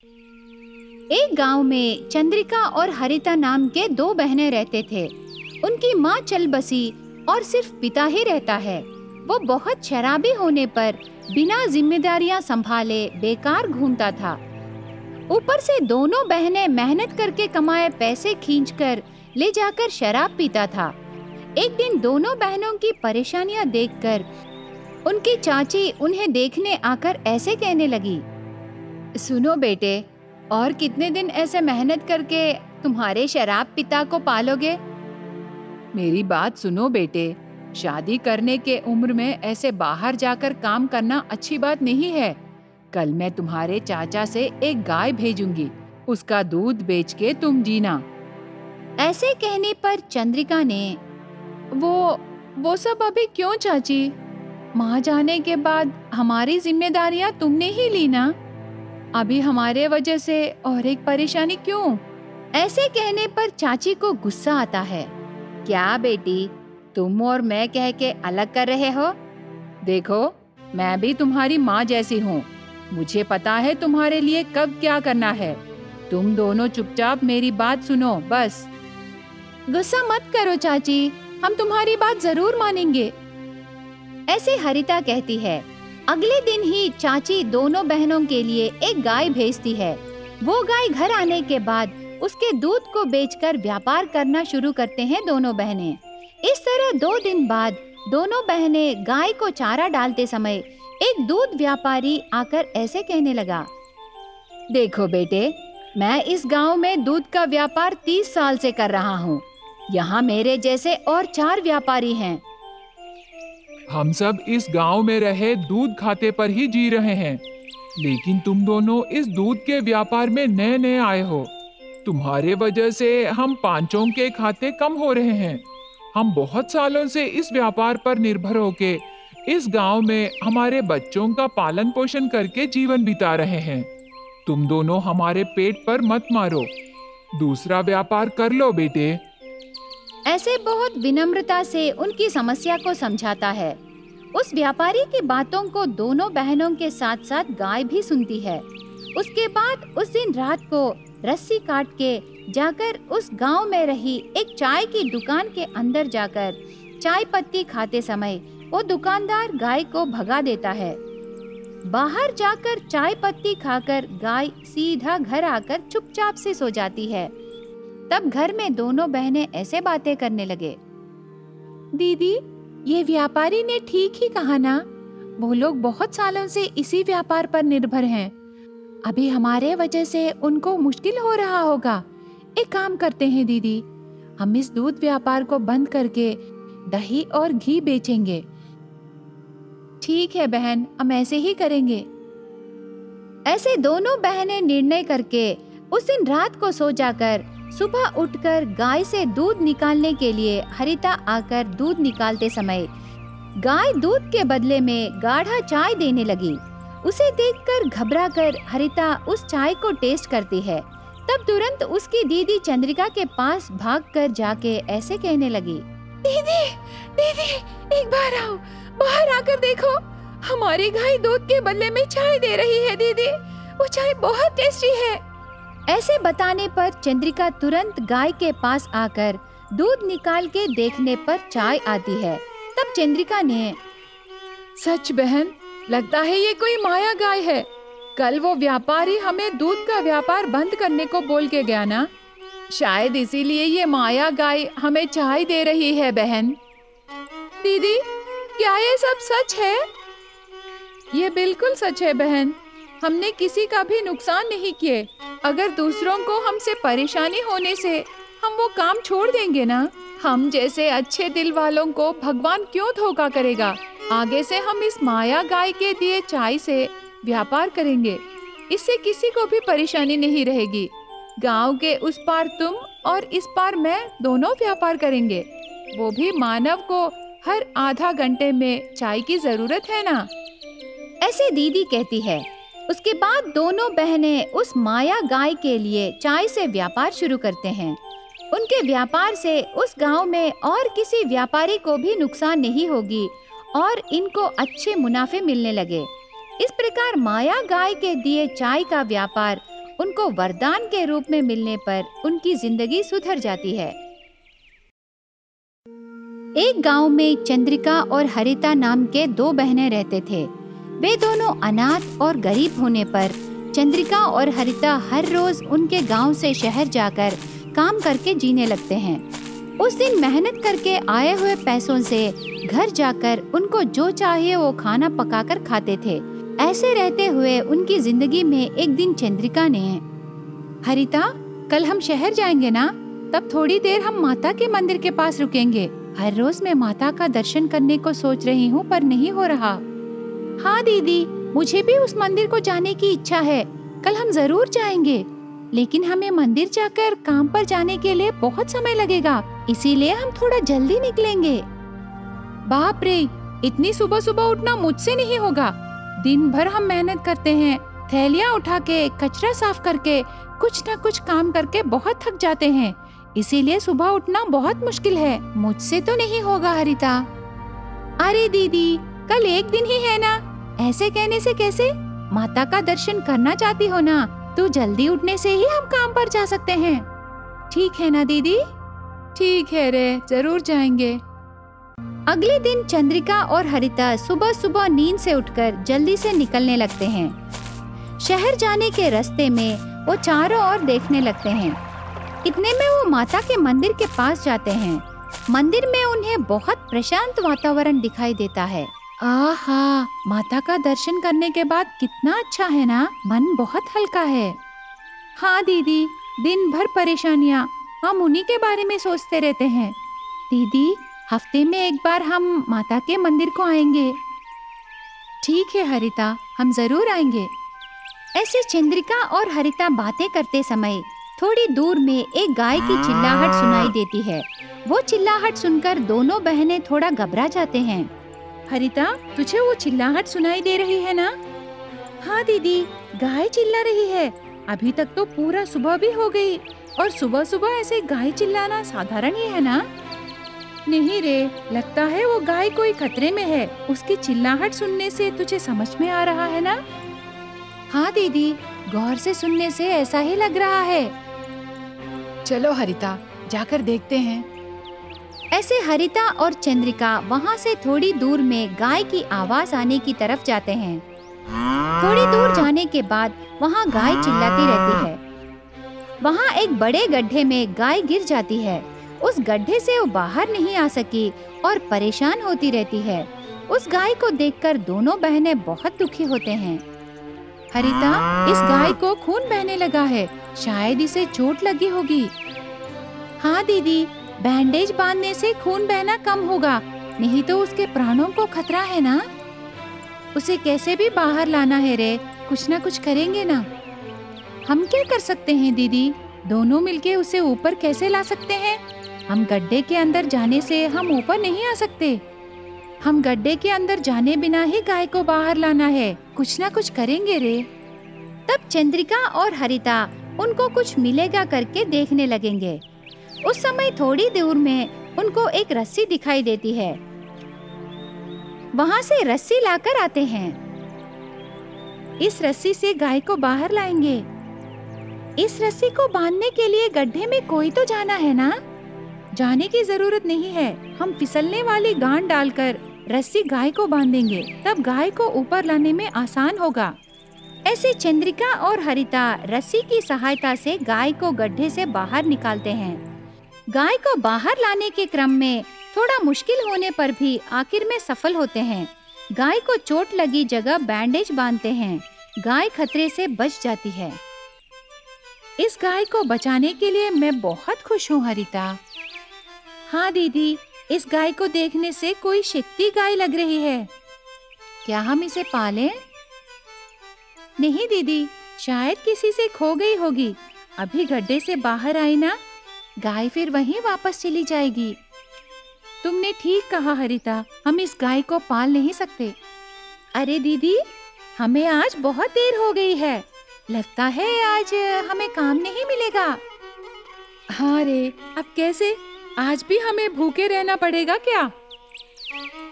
एक गांव में चंद्रिका और हरिता नाम के दो बहनें रहते थे। उनकी माँ चल बसी और सिर्फ पिता ही रहता है। वो बहुत शराबी होने पर बिना जिम्मेदारियां संभाले बेकार घूमता था। ऊपर से दोनों बहनें मेहनत करके कमाए पैसे खींचकर ले जाकर शराब पीता था। एक दिन दोनों बहनों की परेशानियां देखकर उनकी चाची उन्हें देखने आकर ऐसे कहने लगी, सुनो बेटे, और कितने दिन ऐसे मेहनत करके तुम्हारे शराब पिता को पालोगे? मेरी बात सुनो बेटे, शादी करने के उम्र में ऐसे बाहर जाकर काम करना अच्छी बात नहीं है। कल मैं तुम्हारे चाचा से एक गाय भेजूंगी, उसका दूध बेच के तुम जीना। ऐसे कहने पर चंद्रिका ने, वो सब अभी क्यों चाची? माँ जाने के बाद हमारी जिम्मेदारियां तुमने ही ली ना। अभी हमारे वजह से और एक परेशानी क्यों? ऐसे कहने पर चाची को गुस्सा आता है। क्या बेटी, तुम और मैं कह के अलग कर रहे हो? देखो, मैं भी तुम्हारी माँ जैसी हूँ। मुझे पता है तुम्हारे लिए कब क्या करना है। तुम दोनों चुपचाप मेरी बात सुनो बस। गुस्सा मत करो चाची, हम तुम्हारी बात जरूर मानेंगे। ऐसे हरिता कहती है। अगले दिन ही चाची दोनों बहनों के लिए एक गाय भेजती है। वो गाय घर आने के बाद उसके दूध को बेचकर व्यापार करना शुरू करते हैं दोनों बहनें। इस तरह 2 दिन बाद दोनों बहनें गाय को चारा डालते समय एक दूध व्यापारी आकर ऐसे कहने लगा, देखो बेटे, मैं इस गांव में दूध का व्यापार 30 साल से कर रहा हूँ। यहाँ मेरे जैसे और 4 व्यापारी हैं। हम सब इस गांव में रहे दूध खाते पर ही जी रहे हैं, लेकिन तुम दोनों इस दूध के व्यापार में नए नए आए हो। तुम्हारे वजह से हम पांचों के खाते कम हो रहे हैं। हम बहुत सालों से इस व्यापार पर निर्भर होके इस गांव में हमारे बच्चों का पालन पोषण करके जीवन बिता रहे हैं। तुम दोनों हमारे पेट पर मत मारो, दूसरा व्यापार कर लो बेटे। ऐसे बहुत विनम्रता से उनकी समस्या को समझाता है। उस व्यापारी की बातों को दोनों बहनों के साथ साथ गाय भी सुनती है। उसके बाद उस दिन रात को रस्सी काट के जाकर उस गांव में रही एक चाय की दुकान के अंदर जाकर चाय पत्ती खाते समय वो दुकानदार गाय को भगा देता है। बाहर जाकर चाय पत्ती खाकर गाय सीधा घर आकर चुपचाप से सो जाती है। तब घर में दोनों बहनें ऐसे बातें करने लगे, दीदी, ये व्यापारी ने ठीक ही कहा ना। वो लोग बहुत सालों से इसी व्यापार पर निर्भर हैं। अभी हमारे वजह से उनको मुश्किल हो रहा होगा। एक काम करते हैं दीदी, हम इस दूध व्यापार को बंद करके दही और घी बेचेंगे। ठीक है बहन, हम ऐसे ही करेंगे। ऐसे दोनों बहनें निर्णय करके उस दिन रात को सो जाकर सुबह उठकर गाय से दूध निकालने के लिए हरिता आकर दूध निकालते समय गाय दूध के बदले में गाढ़ा चाय देने लगी। उसे देखकर घबराकर हरिता उस चाय को टेस्ट करती है। तब तुरंत उसकी दीदी चंद्रिका के पास भागकर जाके ऐसे कहने लगी, दीदी, दीदी, एक बार आओ, बाहर आकर देखो, हमारी गाय दूध के बदले में चाय दे रही है दीदी, वो चाय बहुत टेस्टी है। ऐसे बताने पर चंद्रिका तुरंत गाय के पास आकर दूध निकाल के देखने पर चाय आती है। तब चंद्रिका ने, सच बहन, लगता है ये कोई माया गाय है। कल वो व्यापारी हमें दूध का व्यापार बंद करने को बोल के गया ना, शायद इसीलिए ये माया गाय हमें चाय दे रही है। बहन, दीदी, क्या ये सब सच है? ये बिल्कुल सच है बहन, हमने किसी का भी नुकसान नहीं किए। अगर दूसरों को हमसे परेशानी होने से हम वो काम छोड़ देंगे ना, हम जैसे अच्छे दिल वालों को भगवान क्यों धोखा करेगा। आगे से हम इस माया गाय के दिए चाय से व्यापार करेंगे, इससे किसी को भी परेशानी नहीं रहेगी। गांव के उस पार तुम और इस पार मैं दोनों व्यापार करेंगे। वो भी मानव को हर आधा घंटे में चाय की जरूरत है ना। ऐसे दीदी कहती है। उसके बाद दोनों बहनें उस माया गाय के लिए चाय से व्यापार शुरू करते हैं। उनके व्यापार से उस गांव में और किसी व्यापारी को भी नुकसान नहीं होगी और इनको अच्छे मुनाफे मिलने लगे। इस प्रकार माया गाय के दिए चाय का व्यापार उनको वरदान के रूप में मिलने पर उनकी जिंदगी सुधर जाती है। एक गांव में चंद्रिका और हरिता नाम के 2 बहनें रहते थे। वे दोनों अनाथ और गरीब होने पर चंद्रिका और हरिता हर रोज उनके गांव से शहर जाकर काम करके जीने लगते हैं। उस दिन मेहनत करके आए हुए पैसों से घर जाकर उनको जो चाहिए वो खाना पकाकर खाते थे। ऐसे रहते हुए उनकी जिंदगी में एक दिन चंद्रिका ने, हरिता, कल हम शहर जाएंगे ना, तब थोड़ी देर हम माता के मंदिर के पास रुकेंगे। हर रोज मैं माता का दर्शन करने को सोच रही हूँ पर नहीं हो रहा। हाँ दीदी, मुझे भी उस मंदिर को जाने की इच्छा है। कल हम जरूर जाएंगे, लेकिन हमें मंदिर जाकर काम पर जाने के लिए बहुत समय लगेगा, इसीलिए हम थोड़ा जल्दी निकलेंगे। बाप रे, इतनी सुबह सुबह उठना मुझसे नहीं होगा। दिन भर हम मेहनत करते हैं, थैलियाँ उठा के, कचरा साफ करके, कुछ न कुछ काम करके बहुत थक जाते हैं, इसीलिए सुबह उठना बहुत मुश्किल है। मुझसे तो नहीं होगा हरिता। अरे दीदी, कल एक दिन ही है ना, ऐसे कहने से कैसे? माता का दर्शन करना चाहती हो ना, तो जल्दी उठने से ही हम काम पर जा सकते हैं। ठीक है ना दीदी? ठीक है रे, जरूर जाएंगे। अगले दिन चंद्रिका और हरिता सुबह सुबह नींद से उठकर जल्दी से निकलने लगते हैं। शहर जाने के रास्ते में वो चारों ओर देखने लगते हैं। इतने में वो माता के मंदिर के पास जाते हैं। मंदिर में उन्हें बहुत प्रशांत वातावरण दिखाई देता है। आहा, माता का दर्शन करने के बाद कितना अच्छा है ना, मन बहुत हल्का है। हाँ दीदी, दिन भर परेशानियाँ, हम उन्हीं के बारे में सोचते रहते हैं। दीदी, हफ्ते में एक बार हम माता के मंदिर को आएंगे। ठीक है हरिता, हम जरूर आएंगे। ऐसे चंद्रिका और हरिता बातें करते समय थोड़ी दूर में एक गाय की चिल्लाहट सुनाई देती है। वो चिल्लाहट सुनकर दोनों बहनें थोड़ा घबरा जाते हैं। हरिता, तुझे वो चिल्लाहट सुनाई दे रही है ना? हाँ दीदी, गाय चिल्ला रही है। अभी तक तो पूरा सुबह भी हो गई, और सुबह सुबह ऐसे गाय चिल्लाना साधारण ही है ना? नहीं रे, लगता है वो गाय कोई खतरे में है। उसकी चिल्लाहट सुनने से तुझे समझ में आ रहा है ना? हाँ दीदी, गौर से सुनने से ऐसा ही लग रहा है। चलो हरिता, जाकर देखते हैं। ऐसे हरिता और चंद्रिका वहाँ से थोड़ी दूर में गाय की आवाज आने की तरफ जाते हैं। थोड़ी दूर जाने के बाद वहाँ गाय चिल्लाती रहती है। वहाँ एक बड़े गड्ढे में गाय गिर जाती है। उस गड्ढे से वो बाहर नहीं आ सकी और परेशान होती रहती है। उस गाय को देखकर दोनों बहनें बहुत दुखी होते हैं। हरिता, इस गाय को खून बहने लगा है, शायद इसे चोट लगी होगी। हाँ दीदी, बैंडेज बांधने से खून बहना कम होगा, नहीं तो उसके प्राणों को खतरा है ना। उसे कैसे भी बाहर लाना है रे, कुछ ना कुछ करेंगे ना। हम क्या कर सकते हैं दीदी? दोनों मिलके उसे ऊपर कैसे ला सकते हैं? हम गड्ढे के अंदर जाने से हम ऊपर नहीं आ सकते। हम गड्ढे के अंदर जाने बिना ही गाय को बाहर लाना है, कुछ ना कुछ करेंगे रे। तब चंद्रिका और हरिता उनको कुछ मिलेगा करके देखने लगेंगे। उस समय थोड़ी दूर में उनको एक रस्सी दिखाई देती है। वहाँ से रस्सी लाकर आते हैं। इस रस्सी से गाय को बाहर लाएंगे। इस रस्सी को बांधने के लिए गड्ढे में कोई तो जाना है ना? जाने की जरूरत नहीं है, हम फिसलने वाली गांठ डालकर रस्सी गाय को बांधेंगे, तब गाय को ऊपर लाने में आसान होगा। ऐसे चंद्रिका और हरिता रस्सी की सहायता से गाय को गड्ढे से बाहर निकालते हैं। गाय को बाहर लाने के क्रम में थोड़ा मुश्किल होने पर भी आखिर में सफल होते हैं। गाय को चोट लगी जगह बैंडेज बांधते हैं। गाय खतरे से बच जाती है। इस गाय को बचाने के लिए मैं बहुत खुश हूँ हरिता। हाँ दीदी, इस गाय को देखने से कोई शक्ति गाय लग रही है। क्या हम इसे पालें? नहीं दीदी, शायद किसी से खो गई होगी। अभी गड्ढे से बाहर आई ना, गाय फिर वहीं वापस चली जाएगी। तुमने ठीक कहा हरिता, हम इस गाय को पाल नहीं सकते। अरे दीदी, हमें आज बहुत देर हो गई है, लगता है आज हमें काम नहीं मिलेगा। हाँ रे, अब कैसे? आज भी हमें भूखे रहना पड़ेगा क्या?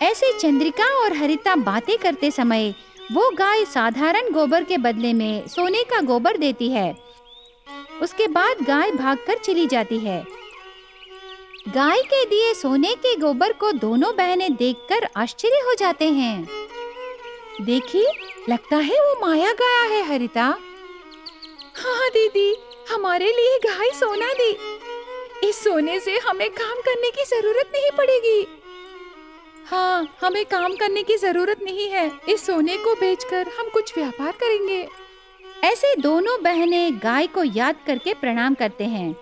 ऐसे चंद्रिका और हरिता बातें करते समय वो गाय साधारण गोबर के बदले में सोने का गोबर देती है। उसके बाद गाय भागकर चली जाती है। गाय के दिए सोने के गोबर को दोनों बहनें देखकर आश्चर्य हो जाते हैं। देखिए, लगता है वो माया गया है हरिता। हाँ दीदी, हमारे लिए गाय सोना दी। इस सोने से हमें काम करने की जरूरत नहीं पड़ेगी। हाँ, हमें काम करने की जरूरत नहीं है। इस सोने को बेचकर हम कुछ व्यापार करेंगे। ऐसे दोनों बहनें गाय को याद करके प्रणाम करते हैं।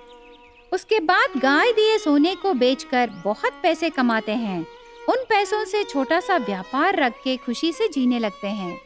उसके बाद गाय दिए सोने को बेचकर बहुत पैसे कमाते हैं। उन पैसों से छोटा सा व्यापार रख के खुशी से जीने लगते हैं।